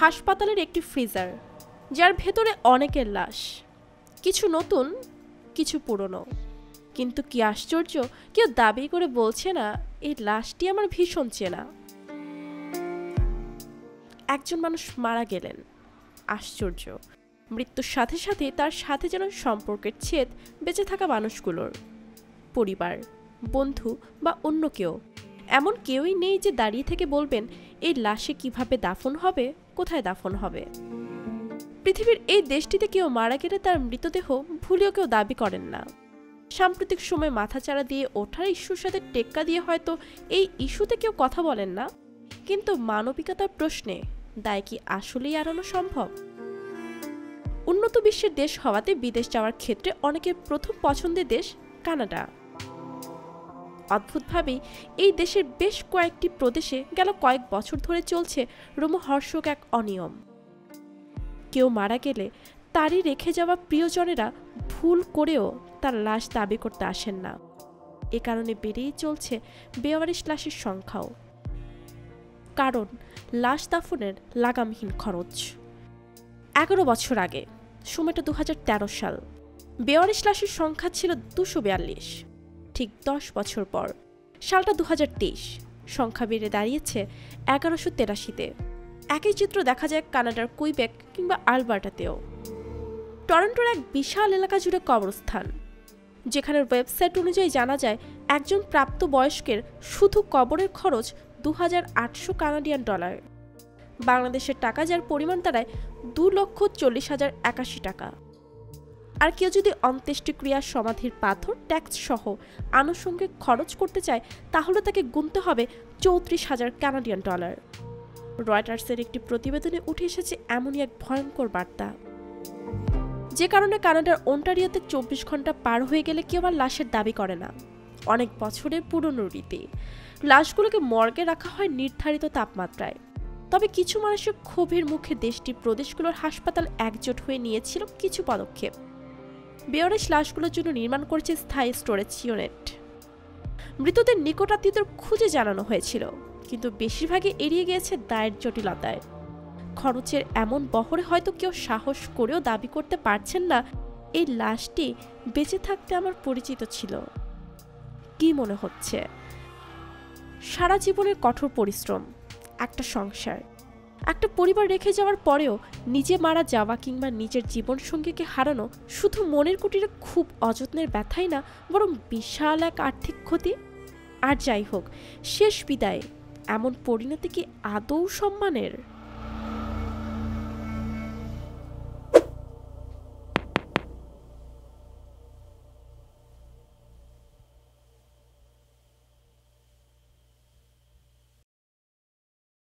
হাসপাতালের একটি ফ্রিজার, যার ভেতরে অনেকের লাশ, কিছু নতুন, কিছু পুরনো। কিন্তু কি আশ্চর্য, কেউ দাবি করে বলছে না এই লাশটি আমার ভীষণ চেনা। একজন মানুষ মারা গেলেন, আশ্চর্য, মৃত্যুর সাথে সাথে তার সাথে যেন সম্পর্কের ছেদ বেঁচে থাকা মানুষগুলোর, পরিবার, বন্ধু বা অন্য কেউ। এমন কেউই নেই যে দাঁড়িয়ে থেকে বলবেন এই লাশে কিভাবে দাফন হবে, কোথায় দাফন হবে। পৃথিবীর এই দেশটিতে কেউ মারা গেলে তার মৃতদেহ ভুলেও কেউ দাবি করেন না। সাম্প্রতিক সময় মাথাচাড়া দিয়ে ওঠার ইস্যুর সাথে টেক্কা দিয়ে হয়তো এই ইস্যুতে কেউ কথা বলেন না, কিন্তু মানবিকতার প্রশ্নে দায় কি আসলেই এড়ানো সম্ভব? উন্নত বিশ্বের দেশ হওয়াতে বিদেশ যাওয়ার ক্ষেত্রে অনেকের প্রথম পছন্দের দেশ কানাডা। অদ্ভুতভাবেই এই দেশের বেশ কয়েকটি প্রদেশে গেল কয়েক বছর ধরে চলছে রোমহর্ষক এক অনিয়ম। কেউ মারা গেলে তারই রেখে যাওয়া প্রিয়জনেরা ভুল করেও তার লাশ দাবি করতে আসেন না। এ কারণে বেড়েই চলছে বেওয়ারিশ লাশের সংখ্যাও। কারণ লাশ দাফনের লাগামহীন খরচ। 11 বছর আগে, সময়টা 2013 সাল, বেওয়ারিশ লাশের সংখ্যা ছিল 242। ঠিক 10 বছর পর, সালটা 2023, সংখ্যা বেড়ে দাঁড়িয়েছে 1183-তে। একই চিত্র দেখা যায় কানাডার কুইবেক কিংবা আলবার্টাতেও। টরন্টোর এক বিশাল এলাকা জুড়ে কবরস্থান, যেখানের ওয়েবসাইট অনুযায়ী জানা যায় একজন প্রাপ্তবয়স্কের শুধু কবরের খরচ $2,800 কানাডিয়ান। বাংলাদেশের টাকা যার পরিমাণ দাঁড়ায় 2,40,081 টাকা। আর কেউ যদি অন্ত্যেষ্টিক্রিয়া, সমাধির পাথর, ট্যাক্স সহ আনুষঙ্গিক খরচ করতে চায় তাহলে তাকে গুনতে হবে $34,000 কানাডিয়ান। রয়টার্সের একটি প্রতিবেদনে উঠে এসেছে এমনই এক ভয়ঙ্কর বার্তা, যে কারণে কানাডার ওন্টারিওতে 24 ঘন্টা পার হয়ে গেলে কেউ আর লাশের দাবি করে না। অনেক বছরের পুরনো রীতি, লাশগুলোকে মর্গে রাখা হয় নির্ধারিত তাপমাত্রায়। তবে কিছু মানুষের ক্ষোভের মুখে দেশটির প্রদেশগুলোর হাসপাতাল একজোট হয়ে নিয়েছিল কিছু পদক্ষেপ। বেওয়ারিশ লাশগুলোর জন্য নির্মাণ করেছে স্থায়ী স্টোরেজ ইউনিট। মৃতদের নিকটাত্মীয়দের খুঁজে জানানো হয়েছিল, কিন্তু বেশিরভাগই এড়িয়ে গিয়েছে দায়ের জটিলতায়। খরচের এমন বহরে হয়তো কেউ সাহস করেও দাবি করতে পারছেন না এই লাশটি বেঁচে থাকতে আমার পরিচিত ছিল। কি মনে হচ্ছে? সারা জীবনের কঠোর পরিশ্রম, একটা সংসার, একটা পরিবার রেখে যাওয়ার পরেও নিজে মারা যাওয়া কিংবা নিজের জীবনসঙ্গীকে হারানো শুধু মনের কুটিরে খুব অযত্নের ব্যথাই না, বরং বিশাল এক আর্থিক ক্ষতি। আর যাই হোক, শেষ বিদায় এমন পরিণতি কি আদৌ সম্মানের?